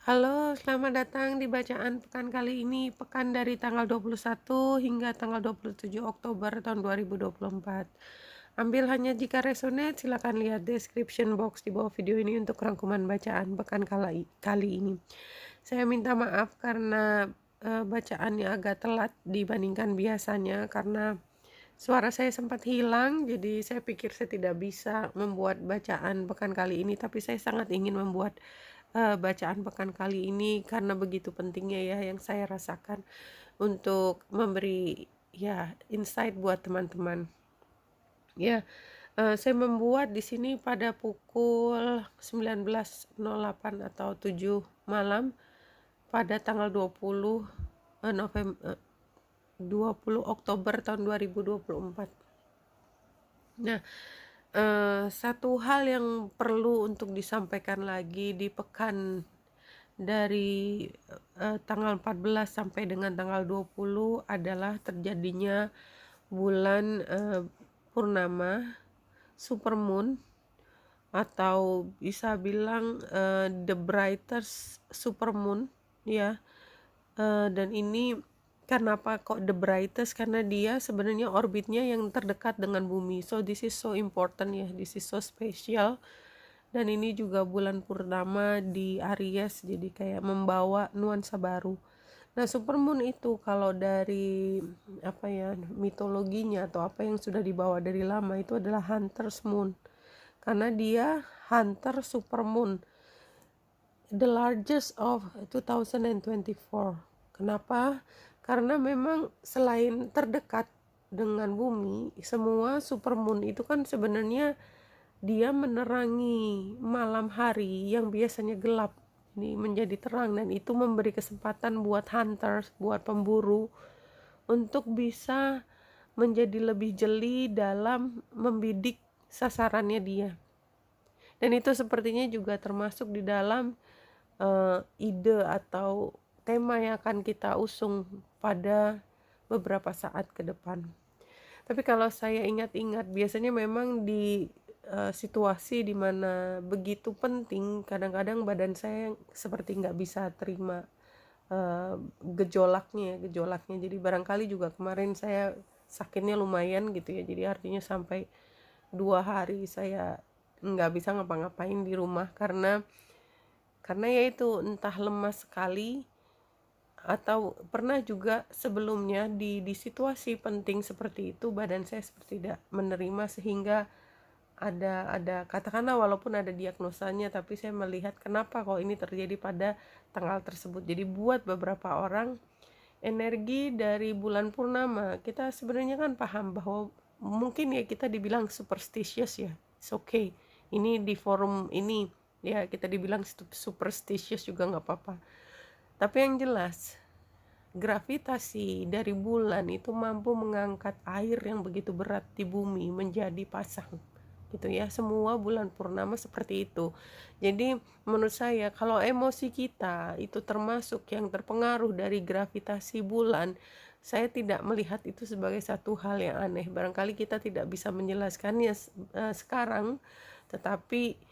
Halo, selamat datang di bacaan pekan kali ini, pekan dari tanggal 21 hingga tanggal 27 Oktober tahun 2024. Ambil hanya jika resonate, silakan lihat description box di bawah video ini untuk rangkuman bacaan pekan kali ini. Saya minta maaf karena bacaannya agak telat dibandingkan biasanya karena suara saya sempat hilang, jadi saya pikir saya tidak bisa membuat bacaan pekan kali ini, tapi saya sangat ingin membuat bacaan pekan kali ini karena begitu pentingnya ya yang saya rasakan untuk memberi ya insight buat teman-teman. Ya, saya membuat di sini pada pukul 19.08 atau 7 malam pada tanggal 20 November 20 Oktober tahun 2024. Nah, satu hal yang perlu untuk disampaikan lagi di pekan dari tanggal 14 sampai dengan tanggal 20 adalah terjadinya bulan purnama, supermoon, atau bisa bilang the brightest supermoon ya. Dan ini kenapa kok the brightest, karena dia sebenarnya orbitnya yang terdekat dengan bumi, so this is so important ya, this is so special. Dan ini juga bulan purnama di Aries, jadi kayak membawa nuansa baru. Nah, supermoon itu kalau dari apa ya, mitologinya atau apa yang sudah dibawa dari lama, itu adalah hunter's moon, karena dia hunter supermoon, the largest of 2024. Kenapa? Karena memang selain terdekat dengan bumi, semua supermoon itu kan sebenarnya dia menerangi malam hari yang biasanya gelap ini menjadi terang, dan itu memberi kesempatan buat hunters, buat pemburu untuk bisa menjadi lebih jeli dalam membidik sasarannya dia. Dan itu sepertinya juga termasuk di dalam ide atau tema yang akan kita usung pada beberapa saat ke depan. Tapi kalau saya ingat-ingat, biasanya memang di situasi dimana begitu penting, kadang-kadang badan saya seperti nggak bisa terima gejolaknya. Jadi barangkali juga kemarin saya sakitnya lumayan gitu ya, jadi artinya sampai 2 hari saya nggak bisa ngapa-ngapain di rumah karena ya itu entah lemas sekali, atau pernah juga sebelumnya di situasi penting seperti itu badan saya seperti tidak menerima, sehingga ada katakanlah walaupun ada diagnosanya, tapi saya melihat kenapa kok ini terjadi pada tanggal tersebut. Jadi buat beberapa orang, energi dari bulan purnama, kita sebenarnya kan paham bahwa mungkin ya kita dibilang superstitious ya, it's okay, ini di forum ini ya kita dibilang superstitious juga nggak apa-apa. Tapi yang jelas, gravitasi dari bulan itu mampu mengangkat air yang begitu berat di bumi menjadi pasang gitu ya. Semua bulan purnama seperti itu. Jadi menurut saya kalau emosi kita itu termasuk yang terpengaruh dari gravitasi bulan, saya tidak melihat itu sebagai satu hal yang aneh. Barangkali kita tidak bisa menjelaskannya sekarang, tetapi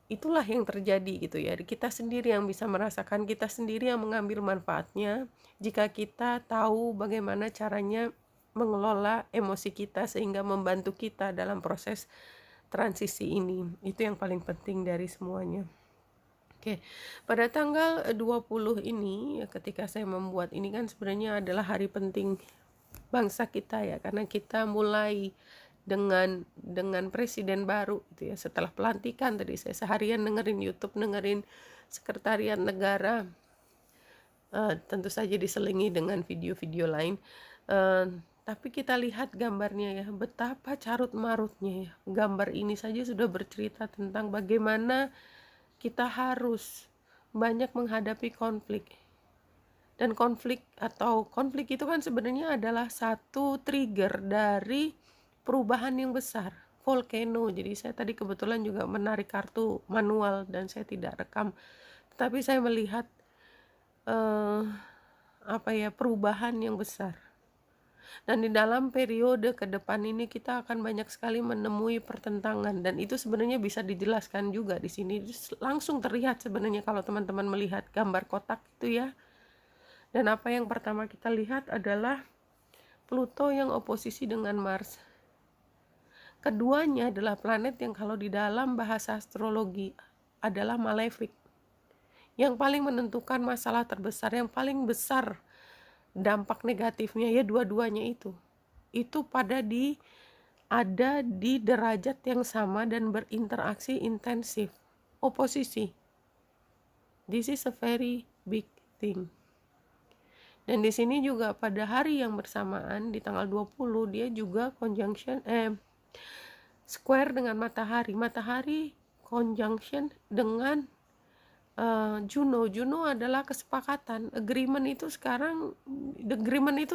itulah yang terjadi gitu ya. Kita sendiri yang bisa merasakan, kita sendiri yang mengambil manfaatnya jika kita tahu bagaimana caranya mengelola emosi kita sehingga membantu kita dalam proses transisi ini. Itu yang paling penting dari semuanya. Oke, pada tanggal 20 ini ketika saya membuat ini kan sebenarnya adalah hari penting bangsa kita ya, karena kita mulai dengan presiden baru gitu ya. Setelah pelantikan tadi saya seharian dengerin YouTube, dengerin sekretariat negara, tentu saja diselingi dengan video-video lain. Tapi kita lihat gambarnya ya, betapa carut marutnya ya. Gambar ini saja sudah bercerita tentang bagaimana kita harus banyak menghadapi konflik. Dan konflik itu kan sebenarnya adalah satu trigger dari perubahan yang besar, volcano. Jadi saya tadi kebetulan juga menarik kartu manual dan saya tidak rekam, tapi saya melihat perubahan yang besar. Dan di dalam periode ke depan ini kita akan banyak sekali menemui pertentangan dan itu sebenarnya bisa dijelaskan juga di sini. Langsung terlihat sebenarnya kalau teman-teman melihat gambar kotak itu ya. Dan apa yang pertama kita lihat adalah Pluto yang oposisi dengan Mars. Keduanya adalah planet yang kalau di dalam bahasa astrologi adalah malefic. Yang paling menentukan masalah terbesar, yang paling besar dampak negatifnya ya dua-duanya itu ada di derajat yang sama dan berinteraksi intensif, oposisi. This is a very big thing. Dan di sini juga pada hari yang bersamaan di tanggal 20 dia juga square dengan matahari. Matahari conjunction dengan Juno adalah kesepakatan. Agreement itu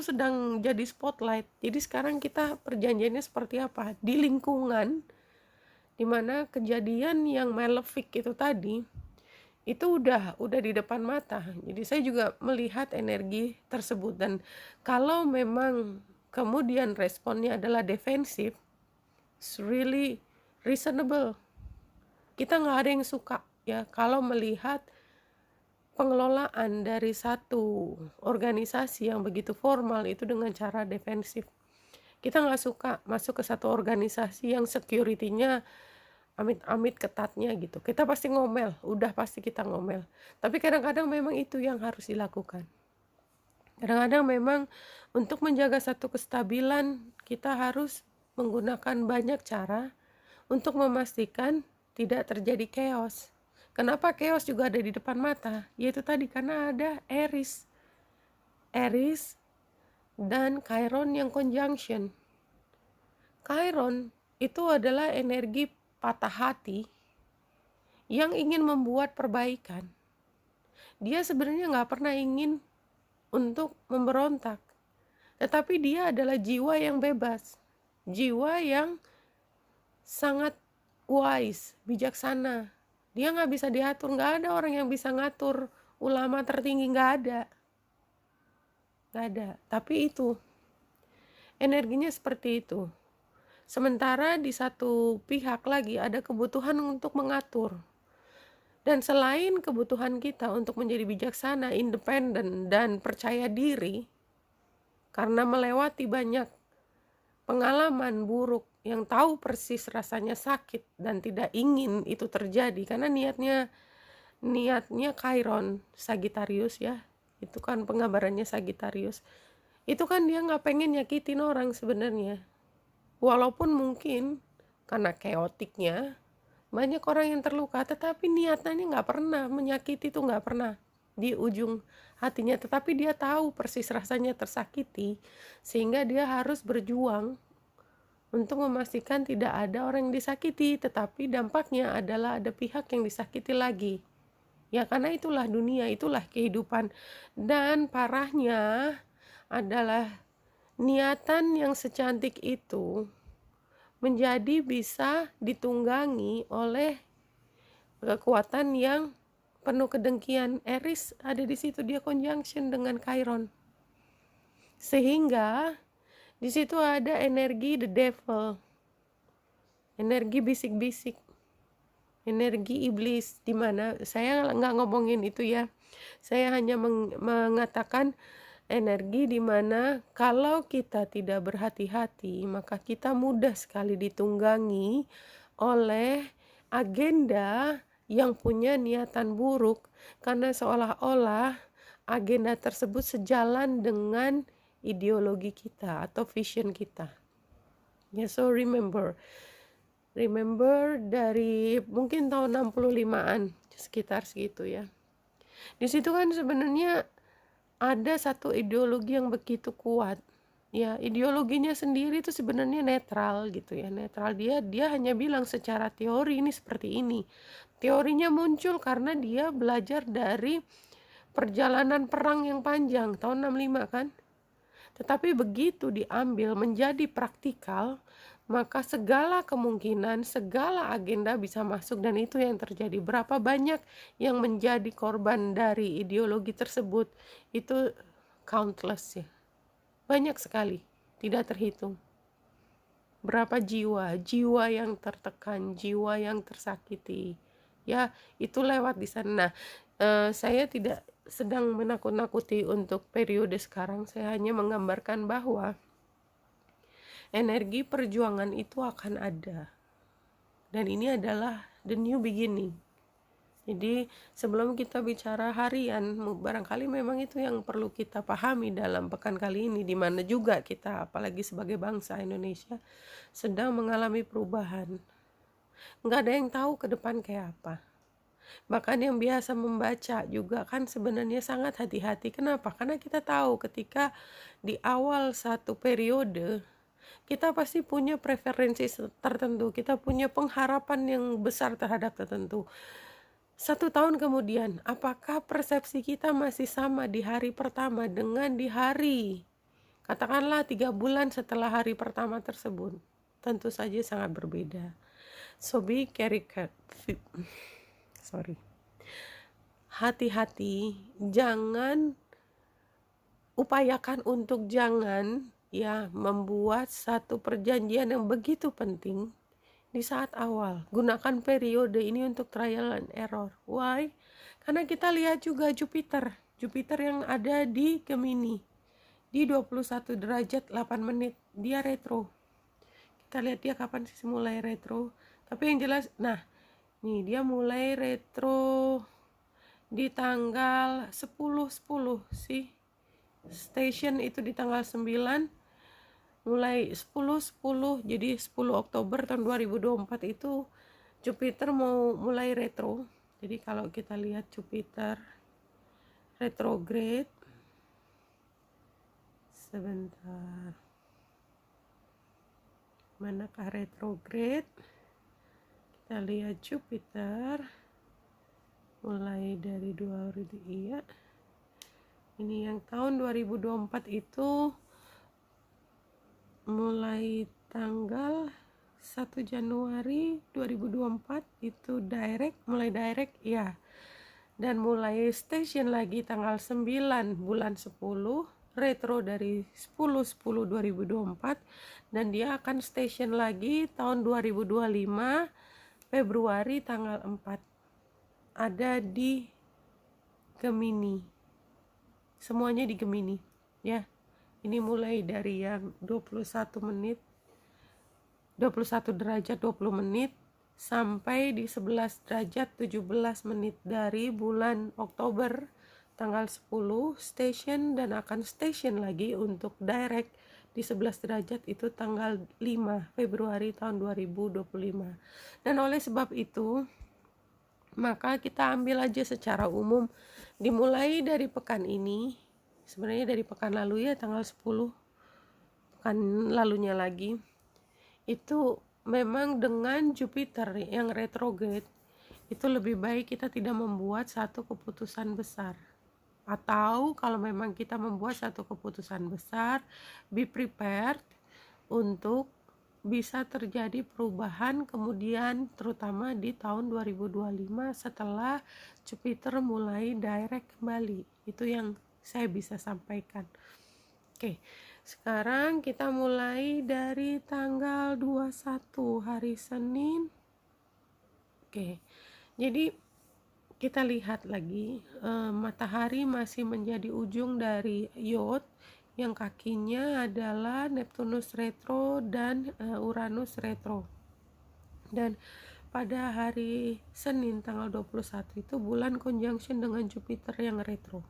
sedang jadi spotlight. Jadi sekarang kita perjanjiannya seperti apa? Di lingkungan dimana kejadian yang malefic itu tadi itu udah di depan mata. Jadi saya juga melihat energi tersebut dan kalau memang kemudian responnya adalah defensif, it's really reasonable. Kita nggak ada yang suka ya kalau melihat pengelolaan dari satu organisasi yang begitu formal itu dengan cara defensif. Kita nggak suka masuk ke satu organisasi yang security-nya amit-amit ketatnya gitu. Kita pasti ngomel, udah pasti kita ngomel. Tapi kadang-kadang memang itu yang harus dilakukan. Kadang-kadang memang untuk menjaga satu kestabilan kita harus menggunakan banyak cara untuk memastikan tidak terjadi chaos. Kenapa chaos juga ada di depan mata? Yaitu tadi karena ada Aries dan Chiron yang conjunction. Chiron itu adalah energi patah hati yang ingin membuat perbaikan. Dia sebenarnya nggak pernah ingin untuk memberontak, tetapi dia adalah jiwa yang bebas, jiwa yang sangat wise, bijaksana. Dia nggak bisa diatur, nggak ada orang yang bisa ngatur ulama tertinggi, nggak ada. Tapi itu energinya seperti itu. Sementara di satu pihak lagi ada kebutuhan untuk mengatur. Dan selain kebutuhan kita untuk menjadi bijaksana, independen, dan percaya diri, karena melewati banyak pengalaman buruk yang tahu persis rasanya sakit dan tidak ingin itu terjadi, karena niatnya Chiron Sagittarius ya, itu kan penggambarannya Sagittarius, itu kan dia nggak pengen nyakitin orang sebenarnya. Walaupun mungkin karena chaoticnya banyak orang yang terluka, tetapi niatnya nggak pernah menyakiti, itu nggak pernah di ujung hatinya. Tetapi dia tahu persis rasanya tersakiti, sehingga dia harus berjuang untuk memastikan tidak ada orang yang disakiti. Tetapi dampaknya adalah ada pihak yang disakiti lagi. Ya karena itulah dunia, itulah kehidupan. Dan parahnya adalah niatan yang secantik itu menjadi bisa ditunggangi oleh kekuatan yang penuh kedengkian. Aries ada di situ, dia conjunction dengan Chiron, sehingga di situ ada energi the devil, energi bisik-bisik, energi iblis, dimana saya nggak ngomongin itu ya, saya hanya mengatakan energi dimana kalau kita tidak berhati-hati maka kita mudah sekali ditunggangi oleh agenda yang punya niatan buruk, karena seolah-olah agenda tersebut sejalan dengan ideologi kita atau vision kita ya. So remember dari mungkin tahun 65-an sekitar segitu ya, di situ kan sebenarnya ada satu ideologi yang begitu kuat ya. Ideologinya sendiri itu sebenarnya netral gitu ya, netral. Dia hanya bilang secara teori ini seperti ini. Teorinya muncul karena dia belajar dari perjalanan perang yang panjang tahun 65 kan. Tetapi begitu diambil menjadi praktikal, maka segala kemungkinan, segala agenda bisa masuk, dan itu yang terjadi. Berapa banyak yang menjadi korban dari ideologi tersebut, itu countless ya, banyak sekali. tidak terhitung. Berapa jiwa yang tertekan, jiwa yang tersakiti, ya itu lewat di sana. Nah, saya tidak sedang menakut-nakuti untuk periode sekarang, saya hanya menggambarkan bahwa energi perjuangan itu akan ada, dan ini adalah the new beginning. Jadi sebelum kita bicara harian, barangkali memang itu yang perlu kita pahami dalam pekan kali ini, di mana juga kita, apalagi sebagai bangsa Indonesia, sedang mengalami perubahan. Nggak ada yang tahu ke depan kayak apa. Bahkan yang biasa membaca juga kan sebenarnya sangat hati-hati. Kenapa? Karena kita tahu ketika di awal satu periode, kita pasti punya preferensi tertentu, kita punya pengharapan yang besar terhadap tertentu. 1 tahun kemudian, apakah persepsi kita masih sama di hari pertama dengan di hari, katakanlah 3 bulan setelah hari pertama tersebut? Tentu saja sangat berbeda. So be hati-hati, jangan upayakan untuk jangan ya membuat satu perjanjian yang begitu penting di saat awal. Gunakan periode ini untuk trial and error. Why? Karena kita lihat juga Jupiter yang ada di Gemini di 21 derajat 8 menit, dia retro. Kita lihat dia kapan sih mulai retro. Tapi yang jelas, nah nih dia mulai retro di tanggal 10 sih. Station itu di tanggal 9, mulai 10 jadi 10 Oktober tahun 2024 itu Jupiter mau mulai retro. Jadi kalau kita lihat Jupiter retrograde, sebentar, manakah retrograde? Kita lihat Jupiter mulai dari 2000, iya ini yang tahun 2024 itu mulai tanggal 1 Januari 2024 itu mulai direct ya, dan mulai station lagi tanggal 9 bulan 10 retro dari 10/10/2024, dan dia akan station lagi tahun 2025 Februari tanggal 4, ada di Gemini, semuanya di Gemini ya. Ini mulai dari yang 21 derajat 20 menit sampai di 11 derajat 17 menit dari bulan Oktober tanggal 10 station, dan akan station lagi untuk direct di 11 derajat itu tanggal 5 Februari tahun 2025. Dan oleh sebab itu, maka kita ambil aja secara umum dimulai dari pekan ini, sebenarnya dari pekan lalu ya, tanggal 10, pekan lalunya lagi, itu memang dengan Jupiter yang retrograde, itu lebih baik kita tidak membuat satu keputusan besar. Atau kalau memang kita membuat satu keputusan besar, be prepared untuk bisa terjadi perubahan kemudian, terutama di tahun 2025 setelah Jupiter mulai direct kembali. Itu yang saya bisa sampaikan. Oke, sekarang kita mulai dari tanggal 21 hari Senin. Oke, jadi kita lihat lagi, matahari masih menjadi ujung dari Iot yang kakinya adalah Neptunus retro dan Uranus retro. Dan pada hari Senin tanggal 21 itu bulan conjunction dengan Jupiter yang retro,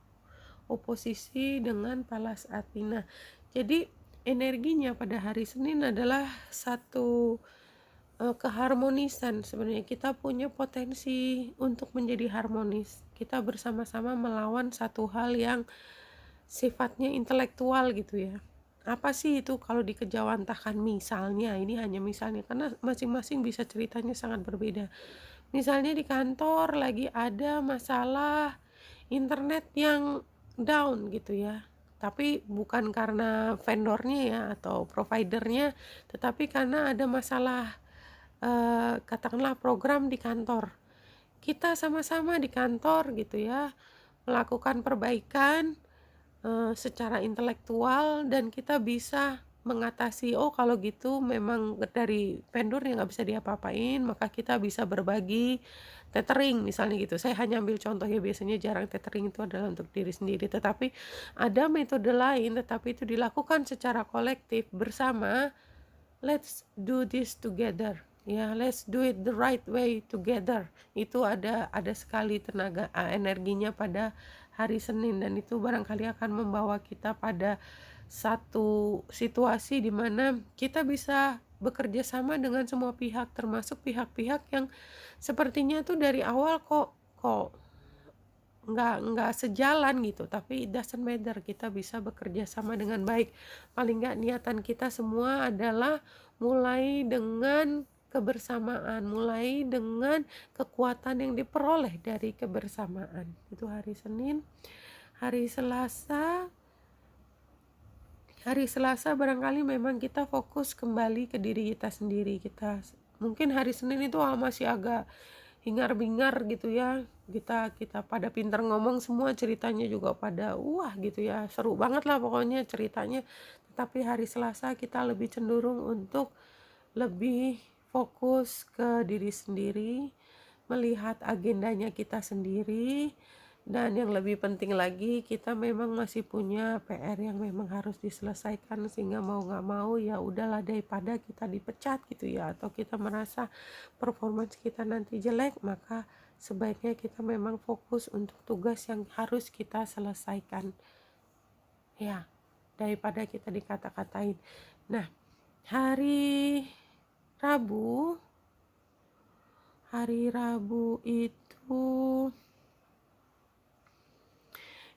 oposisi dengan Pallas Athena. Jadi energinya pada hari Senin adalah satu keharmonisan. Sebenarnya kita punya potensi untuk menjadi harmonis. Kita bersama-sama melawan satu hal yang sifatnya intelektual gitu ya. Apa sih itu kalau dikejawantahkan? Misalnya, ini hanya misalnya karena masing-masing bisa ceritanya sangat berbeda. Misalnya di kantor lagi ada masalah internet yang down gitu ya, tapi bukan karena vendornya ya atau providernya, tetapi karena ada masalah katakanlah program di kantor. Kita sama-sama di kantor gitu ya, melakukan perbaikan secara intelektual, dan kita bisa mengatasi, oh kalau gitu memang dari vendornya nggak bisa diapa-apain, maka kita bisa berbagi tethering misalnya gitu. Saya hanya ambil contoh ya, biasanya jarang tethering itu adalah untuk diri sendiri, tetapi ada metode lain, tetapi itu dilakukan secara kolektif bersama. Let's do this together. Ya, let's do it the right way together. Itu ada sekali tenaga energinya pada hari Senin, dan itu barangkali akan membawa kita pada satu situasi di mana kita bisa bekerja sama dengan semua pihak, termasuk pihak-pihak yang sepertinya tuh dari awal kok kok nggak sejalan gitu, tapi it doesn't matter, kita bisa bekerja sama dengan baik. Paling nggak niatan kita semua adalah mulai dengan kebersamaan, mulai dengan kekuatan yang diperoleh dari kebersamaan. Itu hari Senin. Hari Selasa, barangkali memang kita fokus kembali ke diri kita sendiri. Kita mungkin hari Senin itu masih agak hingar-bingar gitu ya, kita pada pintar ngomong semua, ceritanya juga pada wah gitu ya, seru banget lah pokoknya ceritanya. Tetapi hari Selasa kita lebih cenderung untuk lebih fokus ke diri sendiri, melihat agendanya kita sendiri, dan yang lebih penting lagi, kita memang masih punya PR yang memang harus diselesaikan, sehingga mau nggak mau ya udahlah, daripada kita dipecat gitu ya, atau kita merasa performance kita nanti jelek, maka sebaiknya kita memang fokus untuk tugas yang harus kita selesaikan ya, daripada kita dikata-katain. Nah, hari Rabu itu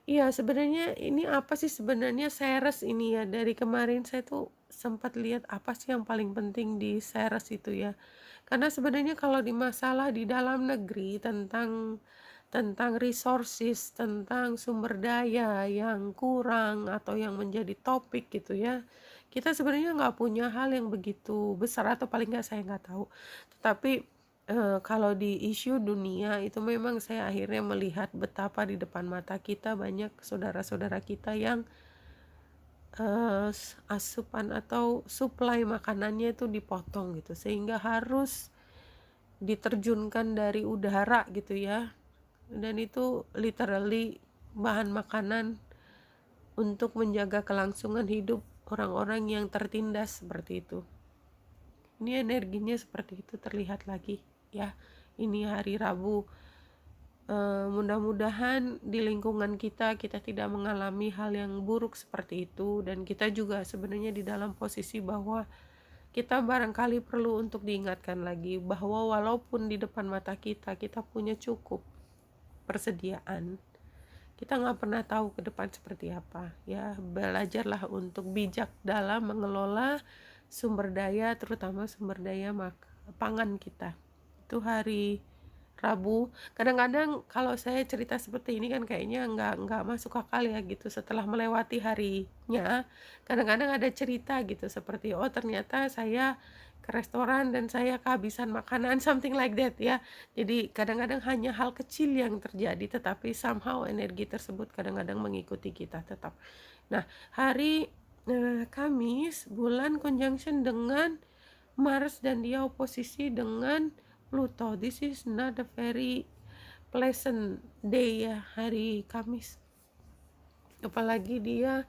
iya, sebenarnya ini apa sih sebenarnya Ceres ini ya, dari kemarin saya tuh sempat lihat apa sih yang paling penting di Ceres itu ya. Karena sebenarnya kalau di masalah di dalam negeri tentang resources, tentang sumber daya yang kurang atau yang menjadi topik gitu ya, kita sebenarnya nggak punya hal yang begitu besar, atau paling nggak saya nggak tahu. Tetapi kalau di isu dunia itu memang saya akhirnya melihat betapa di depan mata kita banyak saudara-saudara kita yang asupan atau suplai makanannya itu dipotong gitu, sehingga harus diterjunkan dari udara gitu ya, dan itu literally bahan makanan untuk menjaga kelangsungan hidup orang-orang yang tertindas seperti itu. Ini energinya seperti itu terlihat lagi ya. Ini hari Rabu. Mudah-mudahan di lingkungan kita tidak mengalami hal yang buruk seperti itu, dan kita juga sebenarnya di dalam posisi bahwa kita barangkali perlu untuk diingatkan lagi bahwa walaupun di depan mata kita punya cukup persediaan, kita nggak pernah tahu ke depan seperti apa ya. Belajarlah untuk bijak dalam mengelola sumber daya, terutama sumber daya pangan kita. Itu hari Rabu. Kadang-kadang kalau saya cerita seperti ini kan kayaknya nggak masuk akal ya gitu. Setelah melewati harinya, kadang-kadang ada cerita gitu seperti, oh ternyata saya ke restoran dan saya kehabisan makanan, something like that ya. Jadi kadang-kadang hanya hal kecil yang terjadi, tetapi somehow energi tersebut kadang-kadang mengikuti kita tetap. Nah, hari Kamis, bulan conjunction dengan Mars dan dia oposisi dengan Pluto. This is not a very pleasant day ya, hari Kamis. Apalagi dia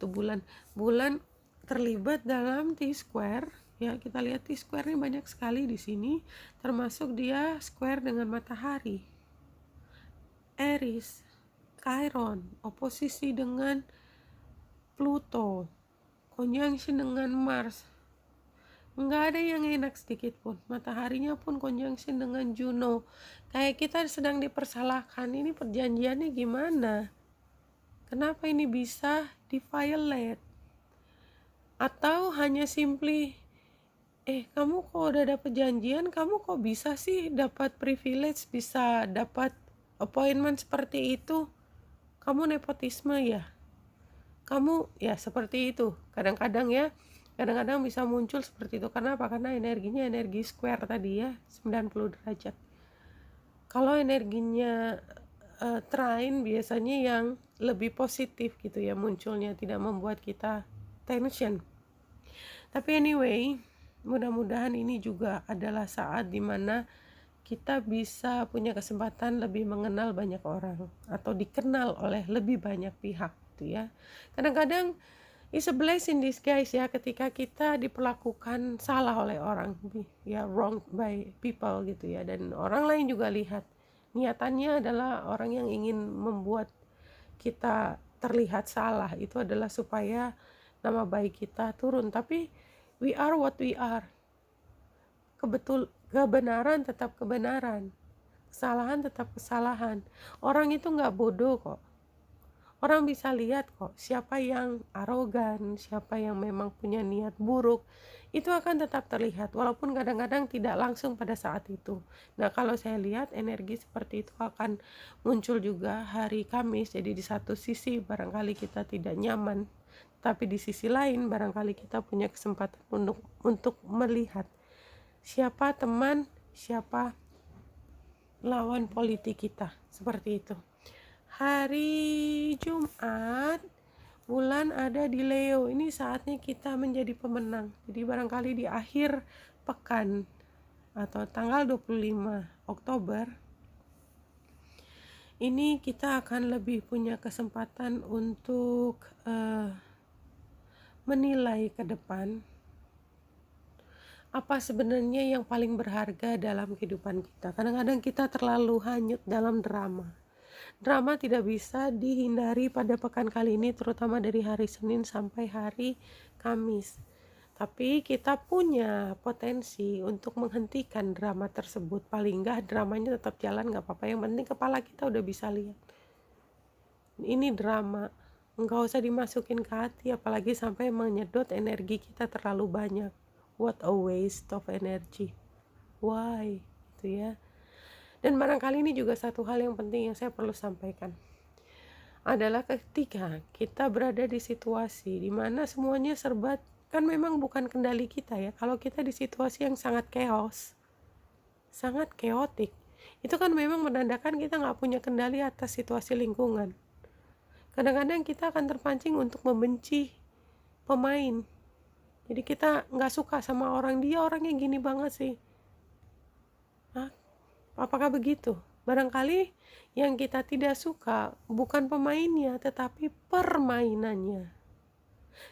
tuh bulan terlibat dalam T-square ya. Kita lihat T-square-nya banyak sekali di sini, termasuk dia square dengan matahari. Aries, Chiron, oposisi dengan Pluto, conjunction dengan Mars. Nggak ada yang enak sedikit pun. Mataharinya pun conjunction dengan Juno. Kayak kita sedang dipersalahkan, ini perjanjiannya gimana? Kenapa ini bisa di-violate? Atau hanya simply, kamu kok udah dapet janjian, kamu kok bisa sih dapat privilege, bisa dapat appointment seperti itu? Kamu nepotisme ya? Kamu ya seperti itu. Kadang-kadang bisa muncul seperti itu. Karena apa? Karena energinya energi square tadi ya, 90 derajat. Kalau energinya trine biasanya yang lebih positif gitu ya munculnya, tidak membuat kita tension. Tapi anyway, mudah-mudahan ini juga adalah saat dimana kita bisa punya kesempatan lebih mengenal banyak orang atau dikenal oleh lebih banyak pihak gitu ya. Kadang-kadang it's a blessing in disguise ya, ketika kita diperlakukan salah oleh orang, ya wrong by people gitu ya, dan orang lain juga lihat niatannya adalah orang yang ingin membuat kita terlihat salah, itu adalah supaya nama baik kita turun. Tapi we are what we are. Kebenaran tetap kebenaran, kesalahan tetap kesalahan. Orang itu nggak bodoh kok. Orang bisa lihat kok siapa yang arogan, siapa yang memang punya niat buruk. Itu akan tetap terlihat walaupun kadang-kadang tidak langsung pada saat itu. Nah, kalau saya lihat energi seperti itu akan muncul juga hari Kamis. Jadi di satu sisi barangkali kita tidak nyaman, tapi di sisi lain barangkali kita punya kesempatan untuk melihat siapa teman, siapa lawan politik kita, seperti itu. Hari Jumat, bulan ada di Leo. Ini saatnya kita menjadi pemenang. Jadi barangkali di akhir pekan atau tanggal 25 Oktober ini kita akan lebih punya kesempatan untuk menilai ke depan apa sebenarnya yang paling berharga dalam kehidupan kita. Kadang-kadang kita terlalu hanyut dalam drama. Drama tidak bisa dihindari pada pekan kali ini, terutama dari hari Senin sampai hari Kamis. Tapi kita punya potensi untuk menghentikan drama tersebut. Paling enggak dramanya tetap jalan, gak apa-apa. Yang penting kepala kita udah bisa lihat. Ini drama, enggak usah dimasukin ke hati, apalagi sampai menyedot energi kita terlalu banyak. What a waste of energy. Why? Itu ya. Dan barangkali ini juga satu hal yang penting yang saya perlu sampaikan, adalah ketika kita berada di situasi di mana semuanya serba, kan memang bukan kendali kita ya. Kalau kita di situasi yang sangat chaos, sangat chaotic, itu kan memang menandakan kita nggak punya kendali atas situasi lingkungan. Kadang-kadang kita akan terpancing untuk membenci pemain. Jadi kita nggak suka sama orang, dia orangnya gini banget sih. Apakah begitu? Barangkali yang kita tidak suka bukan pemainnya, tetapi permainannya.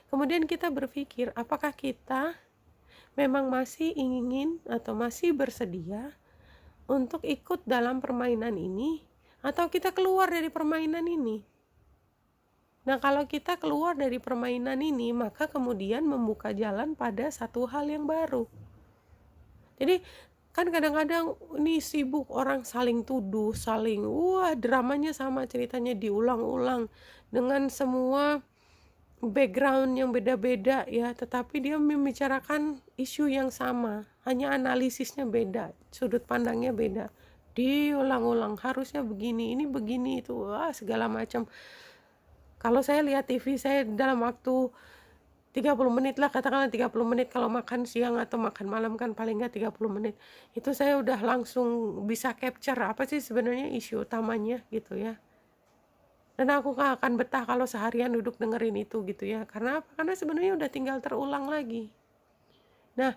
Kemudian kita berpikir, apakah kita memang masih ingin atau masih bersedia untuk ikut dalam permainan ini, atau kita keluar dari permainan ini? Nah, kalau kita keluar dari permainan ini, maka kemudian membuka jalan pada satu hal yang baru. Jadi kan kadang-kadang ini sibuk orang saling tuduh, dramanya sama, ceritanya diulang-ulang dengan semua background yang beda-beda ya, tetapi dia membicarakan isu yang sama, hanya analisisnya beda, sudut pandangnya beda, diulang-ulang, harusnya begini, ini begini, itu segala macam. Kalau saya lihat TV, saya dalam waktu 30 menit lah, katakanlah 30 menit kalau makan siang atau makan malam kan paling nggak 30 menit. Itu saya udah langsung bisa capture apa sih sebenarnya isu utamanya gitu ya. Dan aku gak akan betah kalau seharian duduk dengerin itu gitu ya. Karena apa? Karena sebenarnya udah tinggal terulang lagi. Nah,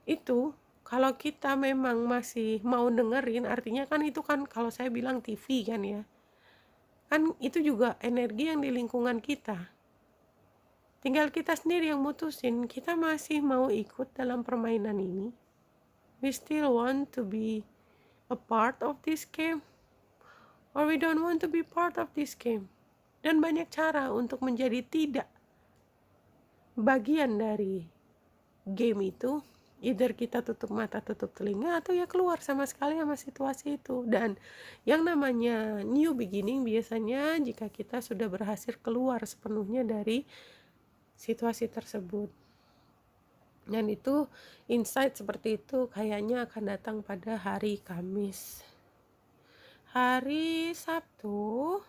itu kalau kita memang masih mau dengerin, artinya kan itu kan kalau saya bilang TV kan ya. Kan itu juga energi yang di lingkungan kita. Tinggal kita sendiri yang mutusin, kita masih mau ikut dalam permainan ini. We still want to be a part of this game, or we don't want to be part of this game. Dan banyak cara untuk menjadi tidak bagian dari game itu. Either kita tutup mata, tutup telinga, atau ya keluar sama sekali sama situasi itu. Dan yang namanya new beginning biasanya jika kita sudah berhasil keluar sepenuhnya dari situasi tersebut. Dan itu insight seperti itu kayaknya akan datang pada hari Kamis. Hari Sabtu,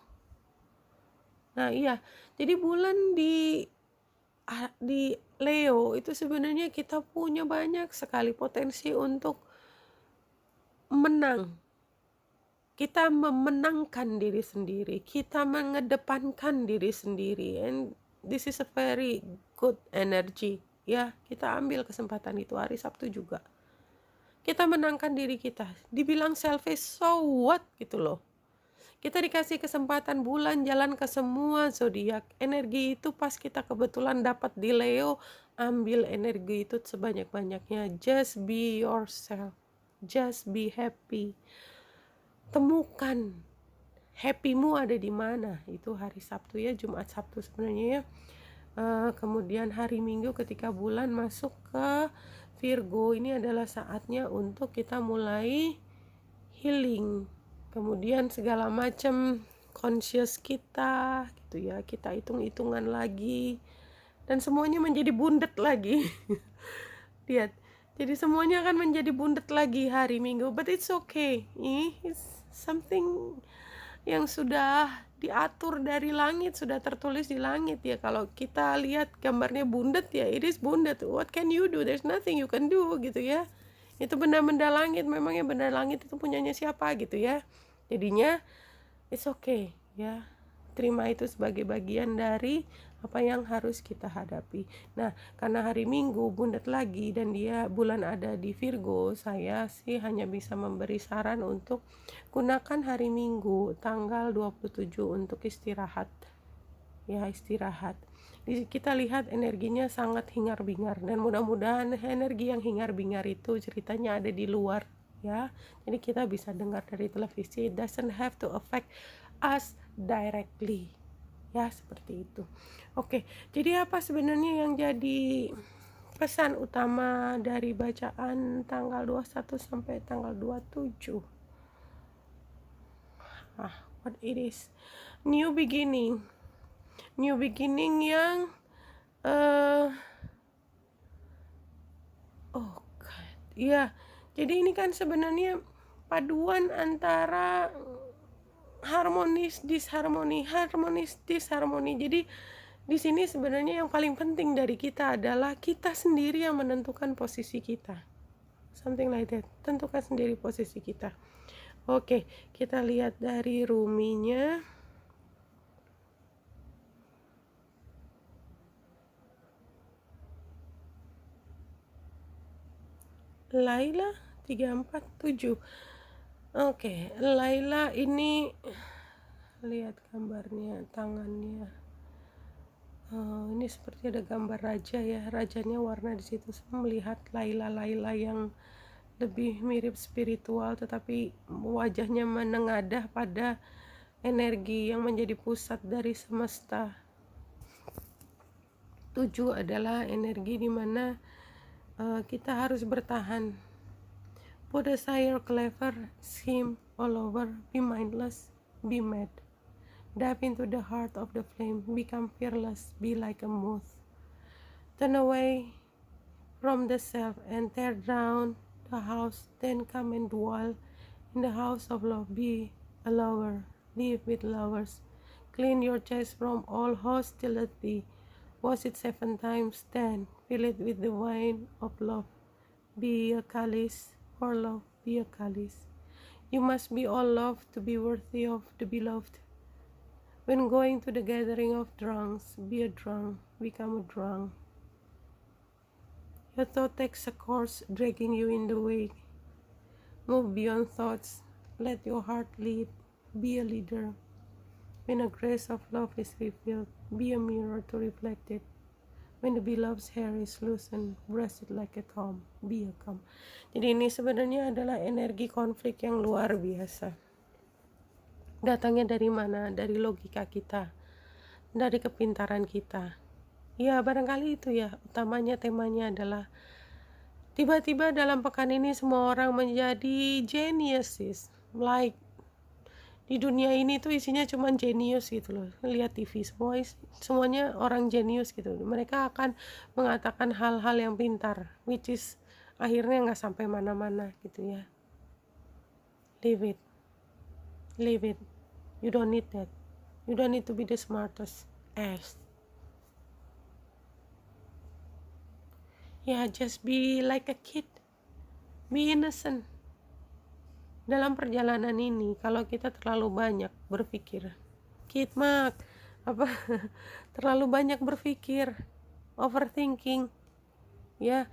nah iya, jadi bulan di Leo itu sebenarnya kita punya banyak sekali potensi untuk menang. Kita memenangkan diri sendiri, kita mengedepankan diri sendiri, and this is a very good energy. Ya, kita ambil kesempatan itu. Hari Sabtu juga kita menangkan diri kita. Dibilang selfish, so what gitu loh. Kita dikasih kesempatan bulan jalan ke semua zodiak. Energi itu pas kita kebetulan dapat di Leo, ambil energi itu sebanyak-banyaknya. Just be yourself. Just be happy. Temukan happymu ada di mana. Itu hari Sabtu ya, Jumat Sabtu sebenarnya ya. Kemudian hari Minggu ketika bulan masuk ke Virgo, ini adalah saatnya untuk kita mulai healing. Kemudian segala macam conscious kita gitu ya, kita hitung-hitungan lagi dan semuanya menjadi bundet lagi. Lihat, jadi semuanya akan menjadi bundet lagi hari Minggu, but it's okay. It's something yang sudah diatur dari langit, sudah tertulis di langit ya. Kalau kita lihat gambarnya bundet ya, it is bundet. What can you do? There's nothing you can do gitu ya. Itu benda-benda langit, memangnya benda langit itu punyanya siapa gitu ya. Jadinya it's okay ya. Terima itu sebagai bagian dari apa yang harus kita hadapi. Nah, karena hari Minggu bundet lagi dan dia bulan ada di Virgo, saya sih hanya bisa memberi saran untuk gunakan hari Minggu tanggal 27 untuk istirahat. Ya, istirahat. Kita lihat energinya sangat hingar-bingar dan mudah-mudahan energi yang hingar-bingar itu ceritanya ada di luar ya. Jadi kita bisa dengar dari televisi, it doesn't have to affect us directly. Ya, seperti itu. Oke, jadi apa sebenarnya yang jadi pesan utama dari bacaan tanggal 21 sampai tanggal 27? What it is? New beginning. New beginning yang oh God. Ya, jadi ini kan sebenarnya paduan antara harmonis disharmoni. Jadi di sini sebenarnya yang paling penting dari kita adalah kita sendiri yang menentukan posisi kita. Something like that. Tentukan sendiri posisi kita. Oke, kita lihat dari ruminya. Laila 347. Oke, Laila ini lihat gambarnya, tangannya. Ini seperti ada gambar raja ya, rajanya warna di situ. Saya melihat Laila yang lebih mirip spiritual, tetapi wajahnya menengadah pada energi yang menjadi pusat dari semesta. 7 adalah energi di mana kita harus bertahan. Put aside your clever scheme all over, be mindless, be mad. Dive into the heart of the flame, become fearless, be like a moth. Turn away from the self and tear down the house, then come and dwell in the house of love. Be a lover, live with lovers. Clean your chest from all hostility. Wash it 7 times, then fill it with the wine of love. Be a chalice for love, be a chalice. You must be all love to be worthy of the beloved. When going to the gathering of drunks, be a drunk, become a drunk. Your thought takes a course, dragging you in the wake. Move beyond thoughts, let your heart lead, be a leader. When a grace of love is revealed, be a mirror to reflect it. When the beloved's hair is loosened, brush it like a comb, be a comb. Jadi ini sebenarnya adalah energi konflik yang luar biasa. Datangnya dari mana? Dari logika kita, dari kepintaran kita. Ya, barangkali itu ya, utamanya temanya adalah tiba-tiba dalam pekan ini semua orang menjadi geniuses. Like di dunia ini tuh isinya cuma jenius gitu loh. Lihat TV semuanya orang jenius gitu. Mereka akan mengatakan hal-hal yang pintar, which is akhirnya nggak sampai mana-mana gitu ya. Leave it. You don't need that. You don't need to be the smartest ass. Ya, just be like a kid. Be innocent. Dalam perjalanan ini, kalau kita terlalu banyak berpikir, Kid Mark, apa terlalu banyak berpikir, overthinking, ya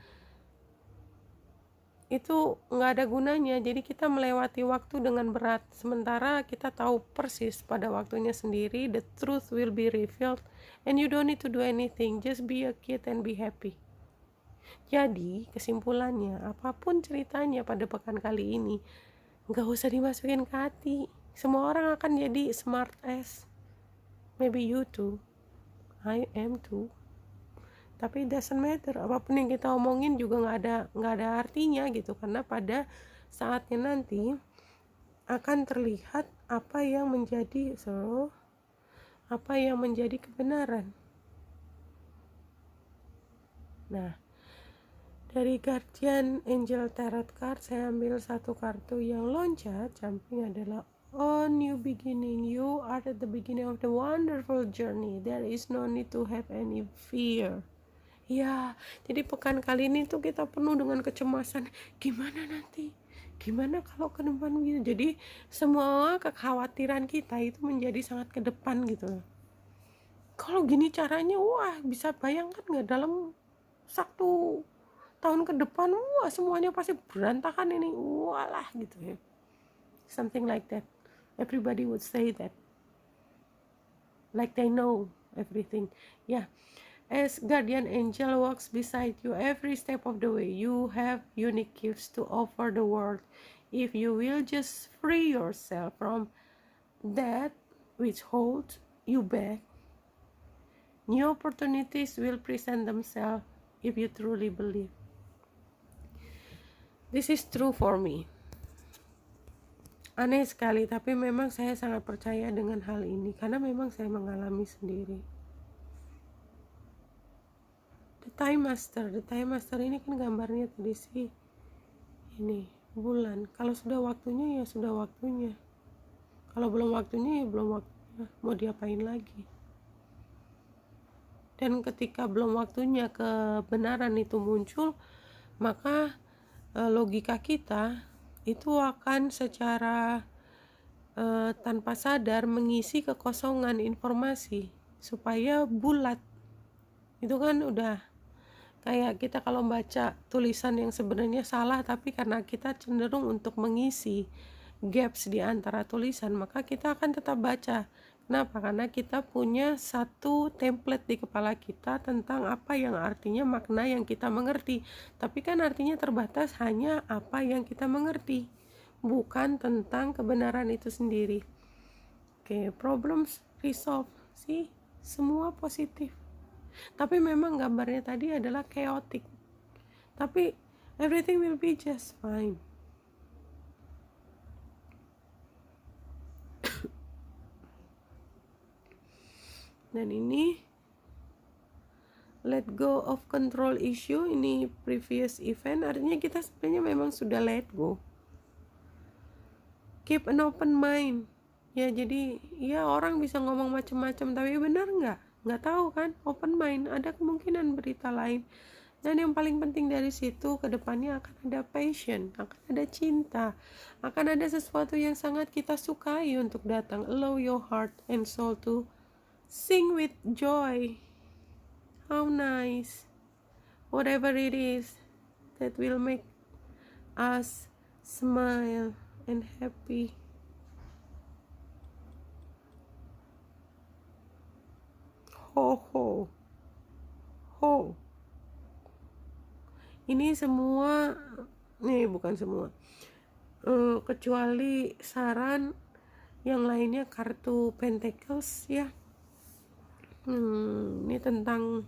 itu nggak ada gunanya. Jadi kita melewati waktu dengan berat, sementara kita tahu persis pada waktunya sendiri the truth will be revealed and you don't need to do anything, just be a kid and be happy. Jadi kesimpulannya, apapun ceritanya pada pekan kali ini nggak usah dimasukin ke hati. Semua orang akan jadi smart ass, maybe you too, I am too. Tapi it doesn't matter, apapun yang kita omongin juga nggak ada artinya gitu, karena pada saatnya nanti akan terlihat apa yang menjadi kebenaran. Nah, dari Guardian Angel Tarot Card saya ambil satu kartu yang loncat jumping adalah Oh new beginning, you are at the beginning of the wonderful journey, there is no need to have any fear. Ya, jadi pekan kali ini tuh kita penuh dengan kecemasan. Gimana nanti? Gimana kalau ke depan gitu? Jadi semua kekhawatiran kita itu menjadi sangat ke depan gitu. Kalau gini caranya, wah bisa bayangkan nggak dalam 1 tahun ke depan, wah semuanya pasti berantakan ini, walah gitu ya. Something like that. Everybody would say that. Like they know everything. Yeah. As guardian angel walks beside you every step of the way, you have unique gifts to offer the world. If you will just free yourself from that which holds you back, new opportunities will present themselves if you truly believe. This is true for me. Aneh sekali, tapi memang saya sangat percaya dengan hal ini karena memang saya mengalami sendiri. The Time Master ini kan gambarnya tadi sih ini bulan. Kalau sudah waktunya ya sudah waktunya. Kalau belum waktunya ya belum waktunya. Mau diapain lagi? Dan ketika belum waktunya kebenaran itu muncul, maka logika kita itu akan secara tanpa sadar mengisi kekosongan informasi supaya bulat. Itu kan udah kayak kita kalau baca tulisan yang sebenarnya salah, tapi karena kita cenderung untuk mengisi gaps di antara tulisan, maka kita akan tetap baca. Kenapa? Karena kita punya satu template di kepala kita tentang apa yang artinya makna yang kita mengerti. Tapi kan artinya terbatas hanya apa yang kita mengerti, bukan tentang kebenaran itu sendiri. Oke, problems resolve sih, semua positif. Tapi memang gambarnya tadi adalah chaotic. Tapi everything will be just fine. Dan ini let go of control issue, ini previous event, artinya kita sebenarnya memang sudah let go. Keep an open mind. Ya jadi ya orang bisa ngomong macam-macam, tapi benar nggak tahu kan, open mind, ada kemungkinan berita lain. Dan yang paling penting dari situ, kedepannya akan ada passion, akan ada cinta, akan ada sesuatu yang sangat kita sukai untuk datang. Allow your heart and soul to sing with joy. How nice. Whatever it is that will make us smile and happy. Ho ho ho. Ini semua bukan semua, kecuali saran yang lainnya kartu Pentacles ya. Ini tentang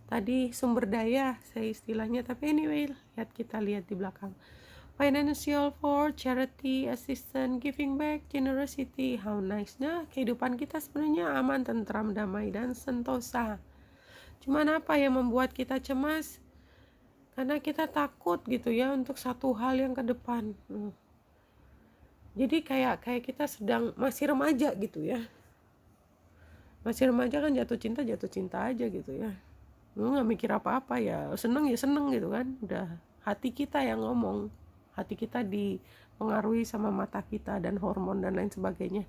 tadi sumber daya saya istilahnya, tapi anyway kita lihat di belakang. Financial for charity, assistance, giving back, generosity. How nice. Nah, kehidupan kita sebenarnya aman, tentram, damai, dan sentosa. Cuman apa yang membuat kita cemas? Karena kita takut gitu ya untuk satu hal yang ke depan. Jadi kayak kita sedang masih remaja gitu ya. Masih remaja kan jatuh cinta aja gitu ya. Nggak mikir apa-apa ya, seneng gitu kan. Udah hati kita yang ngomong. Hati kita dipengaruhi sama mata kita dan hormon dan lain sebagainya.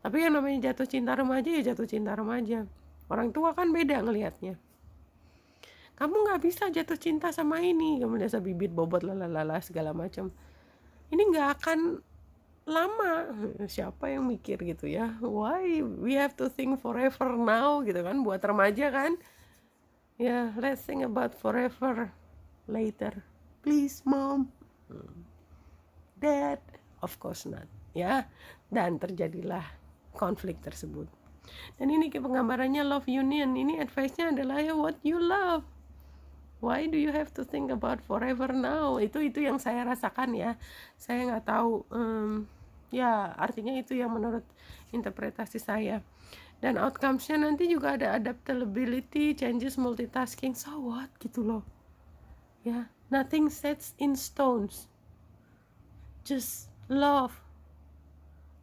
Tapi yang namanya jatuh cinta remaja ya jatuh cinta remaja. Orang tua kan beda ngelihatnya. Kamu nggak bisa jatuh cinta sama ini, kamu dasar bibit bobot lalalala segala macam. Ini nggak akan lama. Siapa yang mikir gitu ya? Why we have to think forever now gitu kan? Buat remaja kan? Ya, let's think about forever later. Please, mom. Dad, of course not. Ya, dan terjadilah konflik tersebut. Dan ini penggambarannya love union. Ini advice-nya adalah ya what you love. Why do you have to think about forever now? Itu yang saya rasakan ya. Saya nggak tahu. Ya artinya itu yang menurut interpretasi saya. Dan outcomes-nya nanti juga ada adaptability, changes, multitasking. So what gitu loh. Ya, nothing sets in stones. Just love.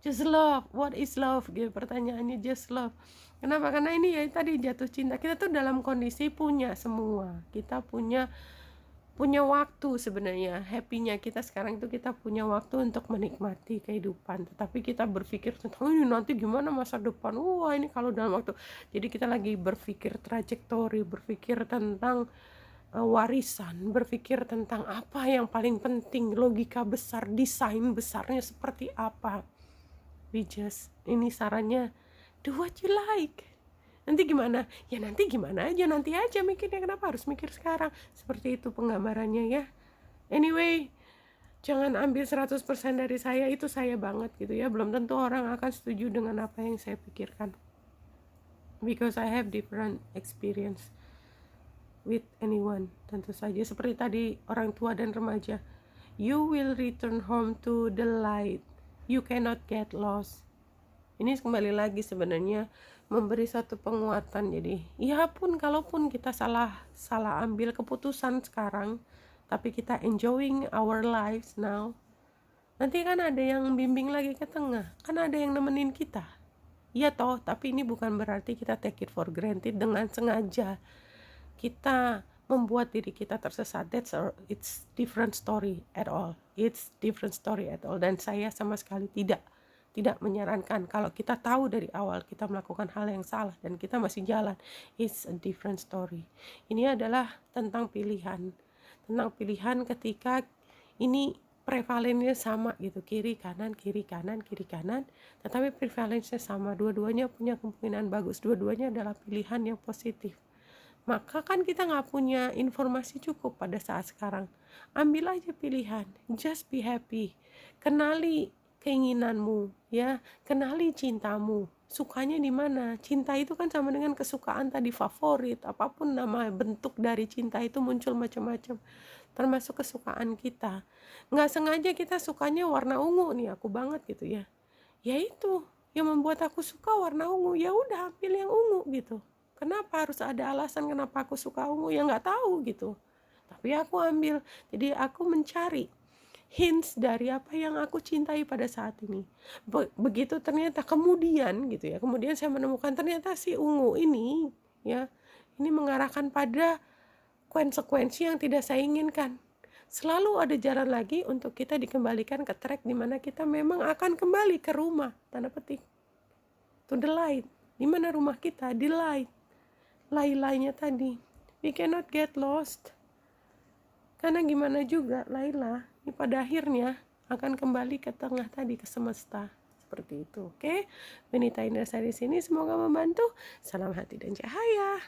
Just love. What is love? Gitu pertanyaannya, just love. Kenapa? Karena ini ya tadi jatuh cinta. Kita tuh dalam kondisi punya semua. Kita punya waktu sebenarnya. Happy-nya kita sekarang itu kita punya waktu untuk menikmati kehidupan. Tetapi kita berpikir tentang ini nanti gimana masa depan. Wah, ini kalau dalam waktu. Jadi kita lagi berpikir trajektori, berpikir tentang warisan, berpikir tentang apa yang paling penting, logika besar, desain besarnya seperti apa. Ini sarannya, do what you like. Nanti gimana? Ya nanti gimana aja, nanti aja mikirnya, kenapa harus mikir sekarang? Seperti itu penggambarannya ya. Anyway, jangan ambil 100% dari saya, itu saya banget gitu ya. Belum tentu orang akan setuju dengan apa yang saya pikirkan. Because I have different experience with anyone. Tentu saja seperti tadi orang tua dan remaja. You will return home to the light. You cannot get lost. Ini kembali lagi sebenarnya memberi satu penguatan. Jadi ya pun kalaupun kita salah ambil keputusan sekarang, tapi kita enjoying our lives now, nanti kan ada yang bimbing lagi ke tengah, kan ada yang nemenin kita. Iya toh, tapi ini bukan berarti kita take it for granted dengan sengaja kita membuat diri kita tersesat. It's different story at all. It's different story at all. Dan saya sama sekali tidak menyarankan kalau kita tahu dari awal kita melakukan hal yang salah dan kita masih jalan. It's a different story. Ini adalah tentang pilihan. Tentang pilihan ketika ini prevalennya sama gitu, kiri kanan, tetapi prevalensinya sama, dua-duanya punya kemungkinan bagus, dua-duanya adalah pilihan yang positif. Maka kan kita nggak punya informasi cukup pada saat sekarang. Ambil aja pilihan, just be happy. Kenali keinginanmu, ya, kenali cintamu. Sukanya di mana? Cinta itu kan sama dengan kesukaan tadi, favorit, apapun nama bentuk dari cinta itu muncul macam-macam. Termasuk kesukaan kita. Nggak sengaja kita sukanya warna ungu nih, aku banget gitu ya. Ya itu yang membuat aku suka warna ungu. Ya udah ambil yang ungu gitu. Kenapa harus ada alasan kenapa aku suka ungu? Ya nggak tahu gitu. Tapi aku ambil. Jadi aku mencari hints dari apa yang aku cintai pada saat ini. Begitu ternyata kemudian gitu ya. Kemudian saya menemukan ternyata si ungu ini ya, ini mengarahkan pada konsekuensi yang tidak saya inginkan. Selalu ada jalan lagi untuk kita dikembalikan ke track di mana kita memang akan kembali ke rumah, tanda petik. To the light. Di mana rumah kita? Di light. Lailanya tadi, we cannot get lost. Karena gimana juga Laila ini pada akhirnya akan kembali ke tengah tadi, ke semesta. Seperti itu. Oke, Benita Indah di sini, semoga membantu. Salam hati dan cahaya.